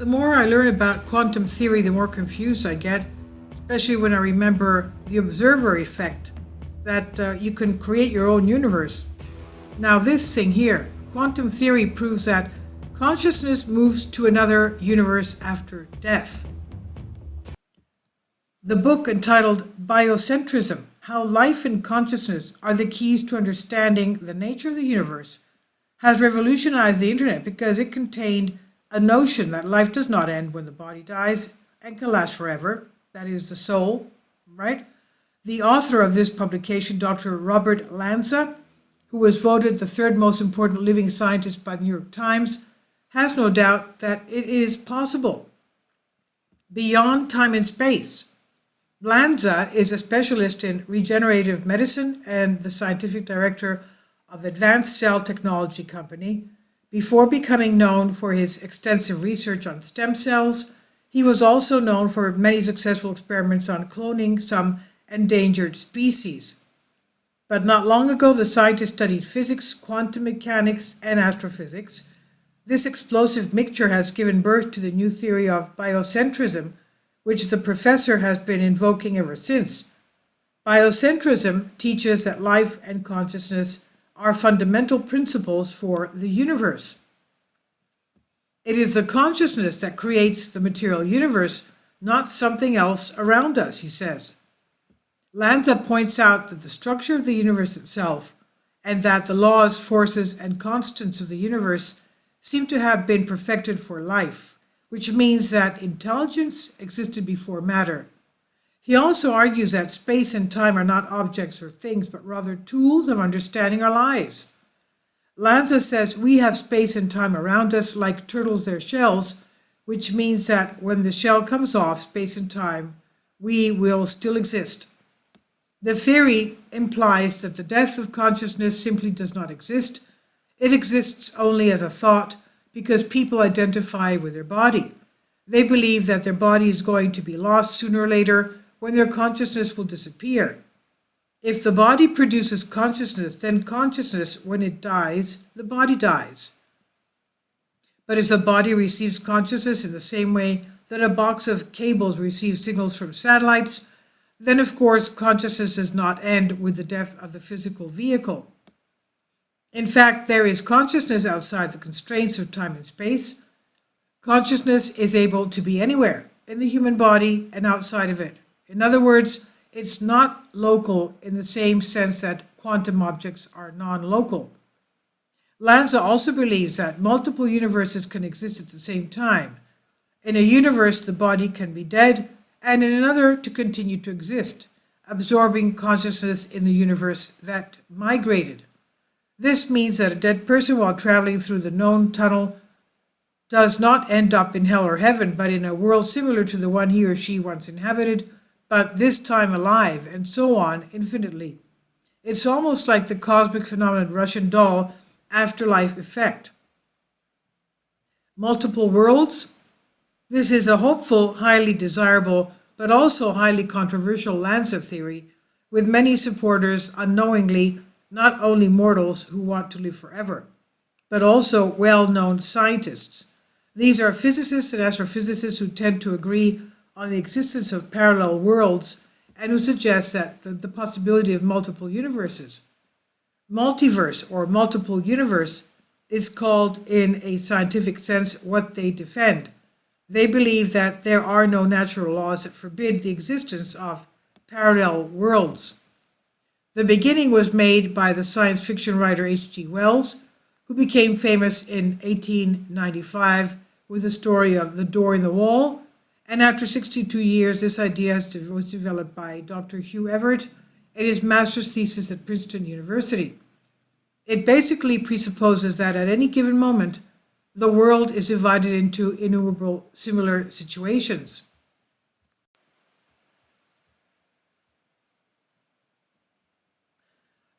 The more I learn about quantum theory, the more confused I get, especially when I remember the observer effect, that you can create your own universe. Now, this thing here, quantum theory proves that consciousness moves to another universe after death. The book entitled Biocentrism: How Life and Consciousness Are the Keys to Understanding the Nature of the Universe has revolutionized the internet because it contained a notion that life does not end when the body dies and can last forever. That is the soul, right? The author of this publication, Dr. Robert Lanza, who was voted the third most important living scientist by the New York Times, has no doubt that it is possible beyond time and space. Lanza is a specialist in regenerative medicine and the scientific director of Advanced Cell Technology Company. Before becoming known for his extensive research on stem cells, he was also known for many successful experiments on cloning some endangered species. But not long ago, the scientist studied physics, quantum mechanics, and astrophysics. This explosive mixture has given birth to the new theory of biocentrism, which the professor has been invoking ever since. Biocentrism teaches that life and consciousness are fundamental principles for the universe. It is the consciousness that creates the material universe, not something else around us, he says. Lanza points out that the structure of the universe itself, and that the laws, forces, and constants of the universe seem to have been perfected for life, which means that intelligence existed before matter. He also argues that space and time are not objects or things, but rather tools of understanding our lives. Lanza says we have space and time around us like turtles their shells, which means that when the shell comes off, space and time, we will still exist. The theory implies that the death of consciousness simply does not exist. It exists only as a thought because people identify with their body. They believe that their body is going to be lost sooner or later, when their consciousness will disappear. If the body produces consciousness, then consciousness, when it dies, the body dies. But if the body receives consciousness in the same way that a box of cables receives signals from satellites, then of course consciousness does not end with the death of the physical vehicle. In fact, there is consciousness outside the constraints of time and space. Consciousness is able to be anywhere in the human body and outside of it. In other words, it's not local in the same sense that quantum objects are non-local. Lanza also believes that multiple universes can exist at the same time. In a universe, the body can be dead, and in another to continue to exist, absorbing consciousness in the universe that migrated. This means that a dead person, while traveling through the known tunnel, does not end up in hell or heaven, but in a world similar to the one he or she once inhabited, but this time alive, and so on infinitely. It's almost like the cosmic phenomenon Russian doll afterlife effect. Multiple worlds? This is a hopeful, highly desirable, but also highly controversial Lanza theory, with many supporters unknowingly not only mortals who want to live forever, but also well-known scientists. These are physicists and astrophysicists who tend to agree on the existence of parallel worlds and who suggest that the possibility of multiple universes. Multiverse or multiple universe is called in a scientific sense what they defend. They believe that there are no natural laws that forbid the existence of parallel worlds. The beginning was made by the science fiction writer H.G. Wells, who became famous in 1895 with the story of The Door in the Wall, and after 62 years, this idea was developed by Dr. Hugh Everett in his master's thesis at Princeton University. It basically presupposes that at any given moment, the world is divided into innumerable similar situations.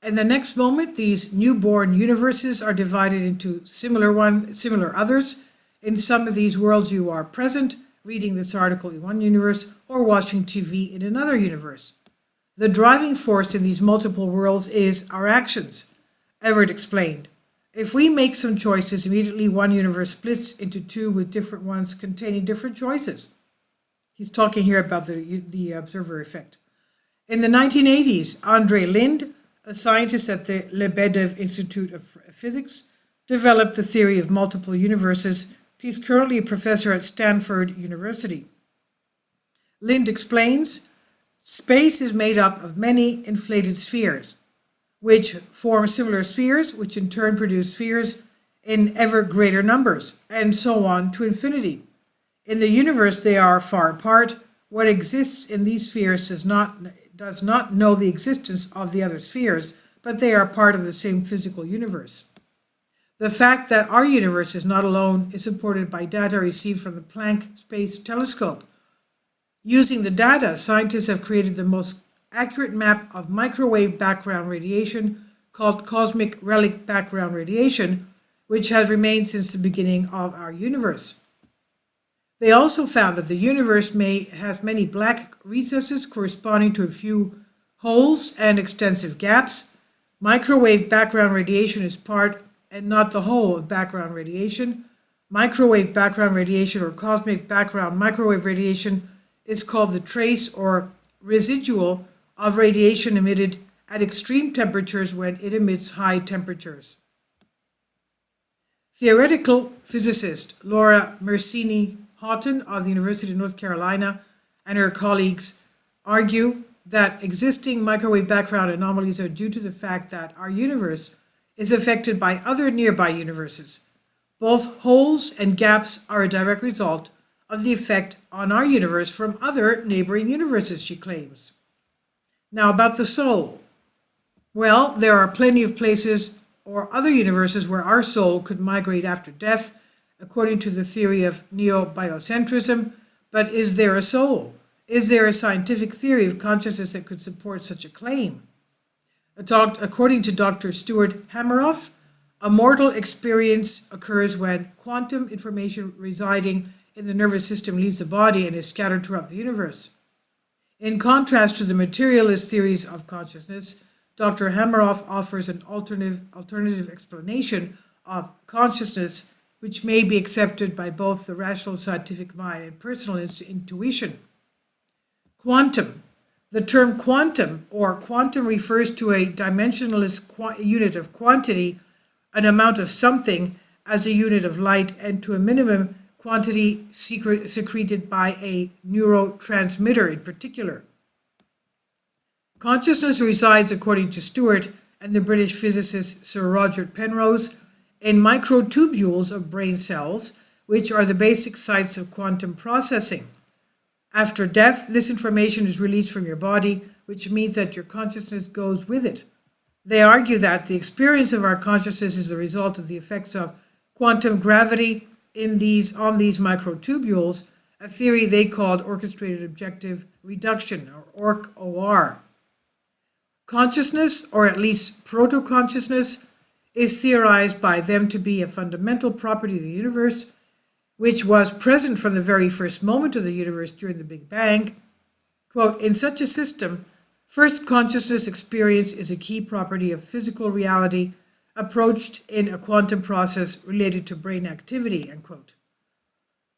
In the next moment, these newborn universes are divided into similar others. In some of these worlds, you are present, reading this article in one universe, or watching TV in another universe. The driving force in these multiple worlds is our actions, Everett explained. If we make some choices, immediately one universe splits into two with different ones containing different choices. He's talking here about the observer effect. In the 1980s, Andrei Lind, a scientist at the Lebedev Institute of Physics, developed the theory of multiple universes. He's currently a professor at Stanford University. Lind explains, space is made up of many inflated spheres, which form similar spheres, which in turn produce spheres in ever greater numbers, and so on to infinity. In the universe, they are far apart. What exists in these spheres does not know the existence of the other spheres, but they are part of the same physical universe. The fact that our universe is not alone is supported by data received from the Planck Space Telescope. Using the data, scientists have created the most accurate map of microwave background radiation, called cosmic relic background radiation, which has remained since the beginning of our universe. They also found that the universe has many black recesses corresponding to a few holes and extensive gaps. Microwave background radiation is part and not the whole of background radiation. Microwave background radiation, or cosmic background microwave radiation, is called the trace or residual of radiation emitted at extreme temperatures when it emits high temperatures. Theoretical physicist Laura Mersini-Houghton of the University of North Carolina and her colleagues argue that existing microwave background anomalies are due to the fact that our universe is affected by other nearby universes. Both holes and gaps are a direct result of the effect on our universe from other neighboring universes, she claims. Now about the soul. Well, there are plenty of places or other universes where our soul could migrate after death, according to the theory of neo-biocentrism. But is there a soul? Is there a scientific theory of consciousness that could support such a claim? According to Dr. Stuart Hameroff, a mortal experience occurs when quantum information residing in the nervous system leaves the body and is scattered throughout the universe. In contrast to the materialist theories of consciousness, Dr. Hameroff offers an alternative explanation of consciousness which may be accepted by both the rational scientific mind and personal intuition. Quantum. The term quantum refers to a dimensionless unit of quantity, an amount of something as a unit of light, and to a minimum quantity secreted by a neurotransmitter in particular. Consciousness resides, according to Stewart and the British physicist Sir Roger Penrose, in microtubules of brain cells, which are the basic sites of quantum processing. After death, this information is released from your body, which means that your consciousness goes with it. They argue that the experience of our consciousness is the result of the effects of quantum gravity on these microtubules, a theory they called orchestrated objective reduction, or OR. Consciousness, or at least proto-consciousness, is theorized by them to be a fundamental property of the universe, which was present from the very first moment of the universe during the Big Bang. Quote, in such a system, first consciousness experience is a key property of physical reality approached in a quantum process related to brain activity, end quote.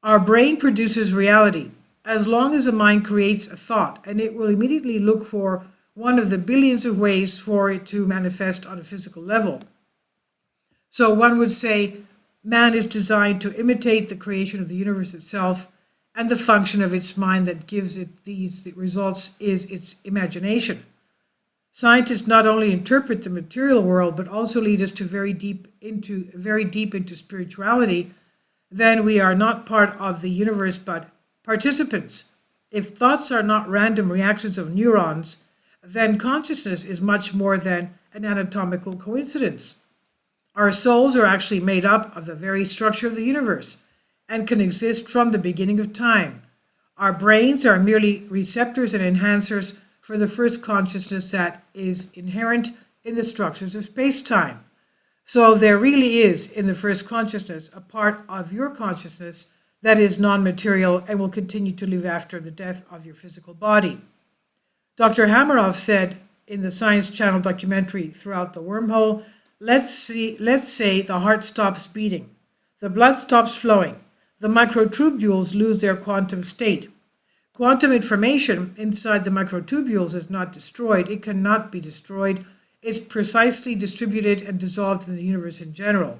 Our brain produces reality as long as the mind creates a thought, and it will immediately look for one of the billions of ways for it to manifest on a physical level. So one would say man is designed to imitate the creation of the universe itself, and the function of its mind that gives it these results is its imagination. Scientists not only interpret the material world, but also lead us to very deep into spirituality. Then we are not part of the universe, but participants. If thoughts are not random reactions of neurons, then consciousness is much more than an anatomical coincidence. Our souls are actually made up of the very structure of the universe and can exist from the beginning of time. Our brains are merely receptors and enhancers for the first consciousness that is inherent in the structures of space-time. So there really is, in the first consciousness, a part of your consciousness that is non-material and will continue to live after the death of your physical body. Dr. Hameroff said in the Science Channel documentary Throughout the Wormhole Let's say the heart stops beating, the blood stops flowing, the microtubules lose their quantum state. Quantum information inside the microtubules is not destroyed. It cannot be destroyed. It's precisely distributed and dissolved in the universe in general.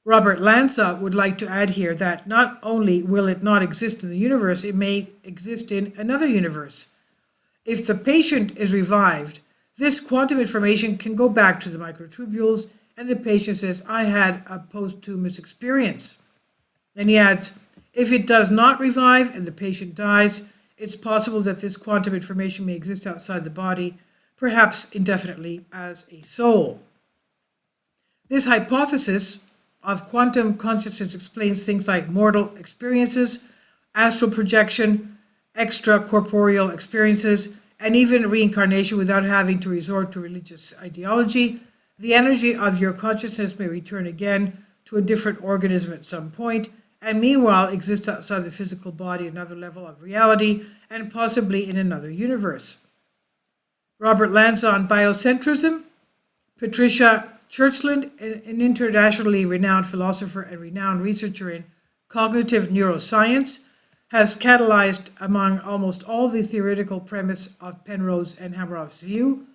Robert Lanza would like to add here that not only will it not exist in the universe, it may exist in another universe. If the patient is revived, this quantum information can go back to the microtubules, and the patient says, I had a posthumous experience. And he adds, if it does not revive and the patient dies, it's possible that this quantum information may exist outside the body, perhaps indefinitely as a soul. This hypothesis of quantum consciousness explains things like mortal experiences, astral projection, extracorporeal experiences, and even reincarnation without having to resort to religious ideology. The energy of your consciousness may return again to a different organism at some point, and meanwhile exists outside the physical body, another level of reality, and possibly in another universe. Robert Lanza on biocentrism. Patricia Churchland, an internationally renowned philosopher and renowned researcher in cognitive neuroscience, has catalyzed among almost all the theoretical premise of Penrose and Hamerof's view.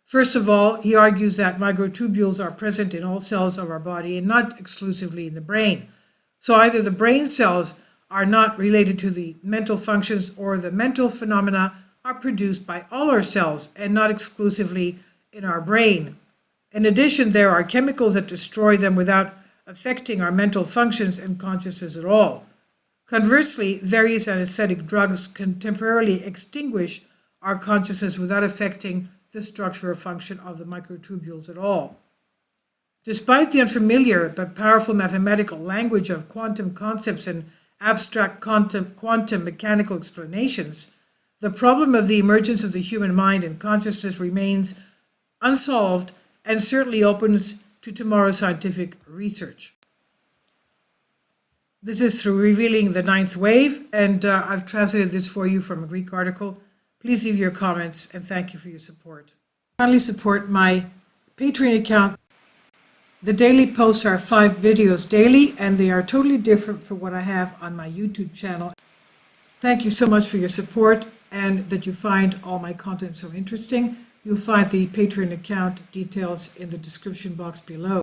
First of all, he argues that microtubules are present in all cells of our body and not exclusively in the brain. So either the brain cells are not related to the mental functions, or the mental phenomena are produced by all our cells and not exclusively in our brain. In addition, there are chemicals that destroy them without affecting our mental functions and consciousness at all. Conversely, various anesthetic drugs can temporarily extinguish our consciousness without affecting the structure or function of the microtubules at all. Despite the unfamiliar but powerful mathematical language of quantum concepts and abstract quantum mechanical explanations, the problem of the emergence of the human mind and consciousness remains unsolved and certainly opens to tomorrow's scientific research. This is through revealing the ninth wave, and I've translated this for you from a Greek article. Please leave your comments, and thank you for your support. Kindly support my Patreon account. The daily posts are 5 videos daily, and they are totally different from what I have on my YouTube channel. Thank you so much for your support, and that you find all my content so interesting. You'll find the Patreon account details in the description box below.